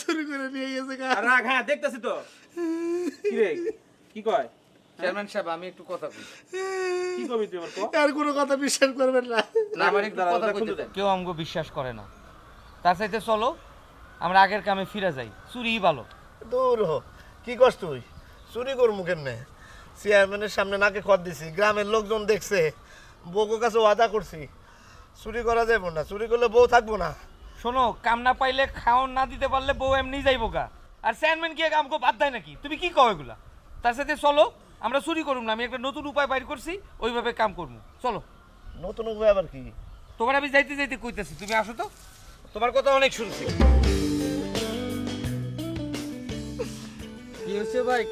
চুরি করে নিয়ে গেছে গা। রাগ, হ্যাঁ দেখতেছি তো। কি রে, কি কয়? চেয়ারম্যান সাহেব আমি একটু কথা কই। কি কবি তুই আমার কো? আর কোনো কথা বিশ্বাস করবেন না। না আমার একটু দাঁড়াও, কথা দেখুন কইতে তো দেন। কেউ আমাকে বিশ্বাস করে না, তার চাইতে চলো আমরা আগের কামে ফিরে যাই, চুরিই ভালো। দূর হ, কি করছ তুই? চুরি করবো কেমনে? চেয়ারম্যানের সামনে নাকে খত দিছি, গ্রামের লোকজন দেখছে, বউকে কাছে ওয়াদা করছি। চুরি করা যাবো না, চুরি করলে বউ থাকবো না। শোনো, কাম না পাইলে খাওন না দিতে পারলে বউ এমনি যাইবো গা। আর চেয়ারম্যান কি আমাকে বাদ দেয় নাকি? তুমি কি কও এগুলা? তার সাথে চলো আমরা চুরি করুম না, আমি একটা নতুন উপায় বাইর করছি, ওইভাবে কাম করবো। চলো। নতুন উপায় আবার কি? তোমার আমি যাইতে যাইতে কইতেছি, তুমি আসো তো, তোমার কথা অনেক শুনছি। কি হচ্ছে ভাই,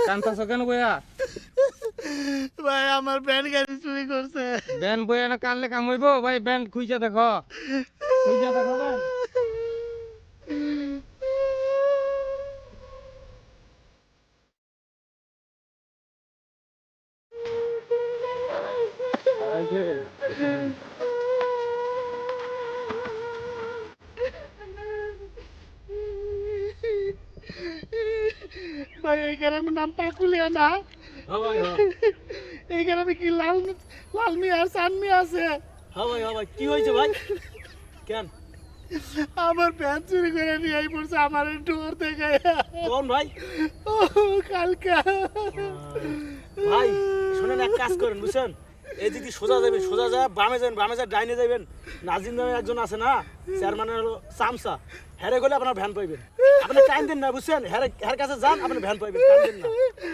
কান্তাছ কেন বইয়া? ভাই আমার ব্যান গাড়ি চুরি করছে। ব্যান বইয়া না কানলে কাম হইব ভাই? ব্যান খুঁজে দেখো, খুঁজে দেখো ব্যান। ভাই এই গ্রামের নাম পাকুলিয়া না? এই গ্রামে কি লাল লাল মিয়া আর চান মিয়া আছে? হ্যাঁ ভাই, কি হয়েছে ভাই? কেন? আমার প্যান্ট চুরি করে নিয়ে আই পড়ছে আমার ডোর থেকে। কোন ভাই? ও কালকা। ভাই শুনেন, এক কাজ করেন বুঝছেন, এই দিদি সোজা যাবেন, সোজা যা বামে যাবেন, বামে যা ডাইনে যাবেন। নাজিম নামে একজন আছে না, চেয়ারম্যানের হলো চামচা, হেরে গেলে আপনার ভ্যান পাইবেন। আপনি টাইম দেন না বুঝছেন, হের কাছে যান, আপনি ভ্যান পাইবেন, টাইম দেন না।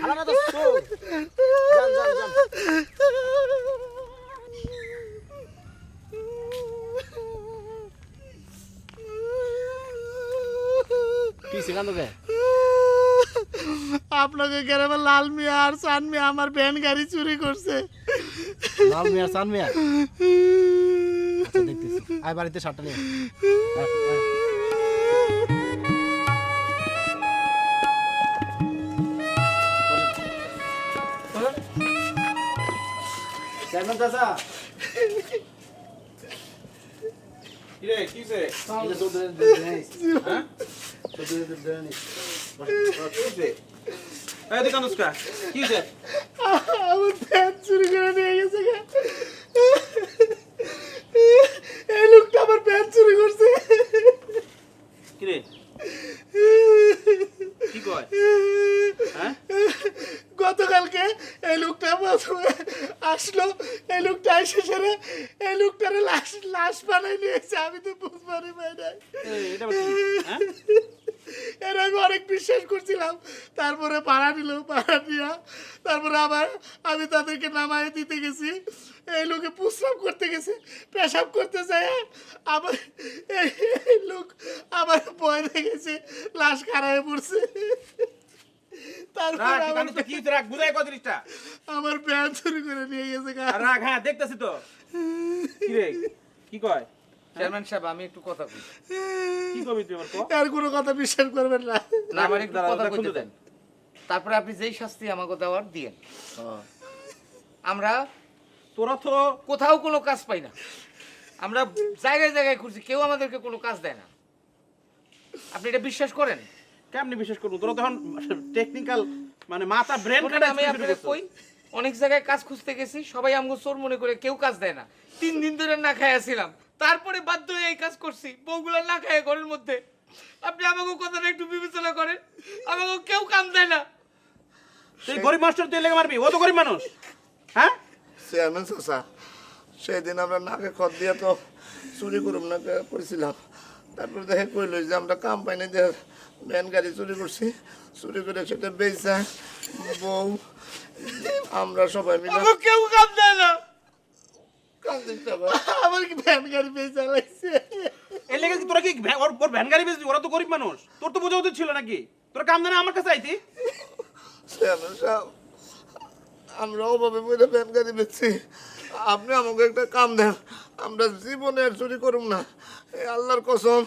হালানা তো চোর। যান যান যান। কি সেখান থেকে আপনাকে গ্রামে লাল মিয়া আর চান মিয়া আমার ভ্যান গাড়ি চুরি করছে। লাল মিয়া চান মিয়া? আচ্ছা দেখতেছি, আয় বাড়িতে সারটা নিয়ে আয়, আয়। চেয়ারম্যান চাচা, কি রে, কিছে? এটা তো দেন হ্যাঁ? তো দেন। কিছে? এই দেখ অনুষ্কা, কিছে? আমার প্যান্ট চুরি করে নিয়ে গেছে গা। এই লোকটা আমার প্যান্ট চুরি করছে। কি রে? কি কয়? হ্যাঁ? গতকালকে এই লোকটা প্রথমে আসলো, এই লোকটা এসে সেরে এই লোকটারে লাশ লাশ বানাই নিয়েছে। আমি তো বুঝবারই পাই নাই। এটা আবার কি? হ্যাঁ? এর আমি অনেক বিশ্বাস করছিলাম। তারপরে পাড়া নিল, পাড়া দিয়া তারপরে আবার আমি তাদেরকে নামায় দিতে গেছি। এই লোকে প্রস্রাব করতে গেছে, পেশাব করতে যায় আবার এই লোক আবার ভয় দেখেছে, লাশ খাড়ায় পড়ছে। তারপর রাগ, কানে তো কি হইছে? রাগ, বুঝাই কয় জিনিসটা। আমার প্যান্ট চুরি করে নিয়ে গেছে গা। রাগ, হ্যাঁ দেখতেছি তো। কি রে, কি কয়? চেয়ারম্যান সাহেব আমি একটু কথা কই। কি কবি তুই আমার কো? আর কোনো কথা বিশ্বাস করবেন না। না আমার একটু দাঁড়াও, কথা দেখুন কইতে তো দেন। তারপরে আপনি যেই শাস্তি আমাকে দেওয়ার দিয়েন। আমরা তোরা তো কোথাও কোনো কাজ পাই না, আমরা জায়গায় জায়গায় খুঁজছি, কেউ আমাদেরকে কোনো কাজ দেয় না। আপনি এটা বিশ্বাস করেন? কেমনে বিশ্বাস করবো? তোরা তখন টেকনিক্যাল মানে মাথা ব্রেন শোনেন, কাটা আমি আপনাকে কই, অনেক জায়গায় কাজ খুঁজতে গেছি, সবাই আমাকে চোর মনে করে, কেউ কাজ দেয় না। 3 দিন ধরে না খাইয়াছিলাম, তারপরে বাধ্য হয়ে এই কাজ করছি, বউগুলা না খায় ঘরের মধ্যে। আপনি আমাকে কথাটা একটু বিবেচনা করেন, আমাকে কেউ কাম দেয় না। তুই গরিব মাস্টার তুই লেগে মারবি? ও তো গরিব মানুষ। হ্যাঁ? চেয়ারম্যান চাচা, সেদিন আমরা নাকে খত দিয়ে তো চুরি করুম না করেছিলাম। তারপর দেখে কইল যে আমরা কাম পাইনি, যে ভ্যান গাড়ি চুরি করছি, চুরি করে সেটা বেচা বউ আমরা সবাই মিলে আমাকে কেউ কাম দেয় না। আমার কি ভ্যান গাড়ি বেচা লাগছে। এর লেগে কি তোরা কি ওর ভ্যান গাড়ি বেচবি? ওরা তো গরিব মানুষ, তোর তো বোঝা উচিত ছিল নাকি? তোরা কাম দেনা আমার কাছে আইতি। চেয়ারম্যান সাহেব, আমরা ওভাবে বলে ভ্যান গাড়ি বেচছি, আপনি আমাকে একটা কাম দেন, আমরা জীবনে আর চুরি করুম না। এই আল্লাহর কসম,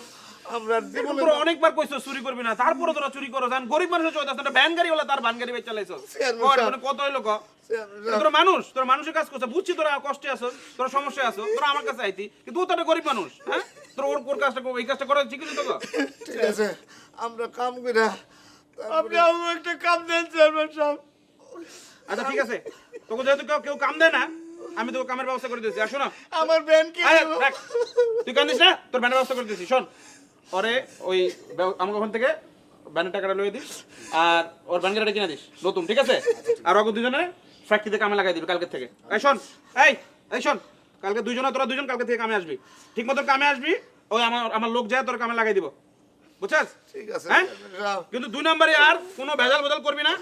আমরা জীবনে তোরা অনেকবার কইছো চুরি করবি না, তারপরে তোরা চুরি করো। জান গরিব মানুষের চলতে একটা ভ্যান গাড়ি হলো, তার ভ্যান গাড়ি বেচ চালাইছো। চেয়ারম্যান সাহেব। কত হইলো ক? চেয়ারম্যান সাহেব। তোরা মানুষ, তোরা মানুষের কাজ করছো, বুঝছি তোরা কষ্টে আছো, তোরা সমস্যায় আছো, তোরা আমার কাছে আইতি, কিন্তু ও তো একটা গরিব মানুষ। হ্যাঁ, তোর ওর কাজটা এই কাজটা করা ঠিক আছে তো? ঠিক আছে আমরা কাম কইরা আপনি আমাকে একটা কাম দেন চেয়ারম্যান সাহেব। আচ্ছা ঠিক আছে, তোকে যেহেতু কেউ কাম দেয় না, আমি তোকে কামের ব্যবস্থা করে দিয়েছি। আর শোনো, আমার ব্যান কি আয়, রাখ। তুই কান্দিস না, তোর ব্যানের ব্যবস্থা করে দিয়েছি। শোন, পরে ওই আমাকে ওখান থেকে ব্যানের টাকাটা লয়ে দিস, আর ওর ব্যান গাড়িটা কিনে দিস নতুন, ঠিক আছে? আর ওকে দুজনে ফ্যাক্টরিতে কামে লাগাই দিবি কালকে থেকে। এই শোন, এই শোন, কালকে তোরা দুজন কালকে থেকে কামে আসবি, ঠিক মতো কামে আসবি। ওই আমার লোক যায় তোর কামে লাগাই দিব, বুঝছিস? ঠিক আছে হ্যাঁ? চেয়ারম্যান সাহেব। কিন্তু 2 নম্বরে আর কোনো ভেজাল করবি না।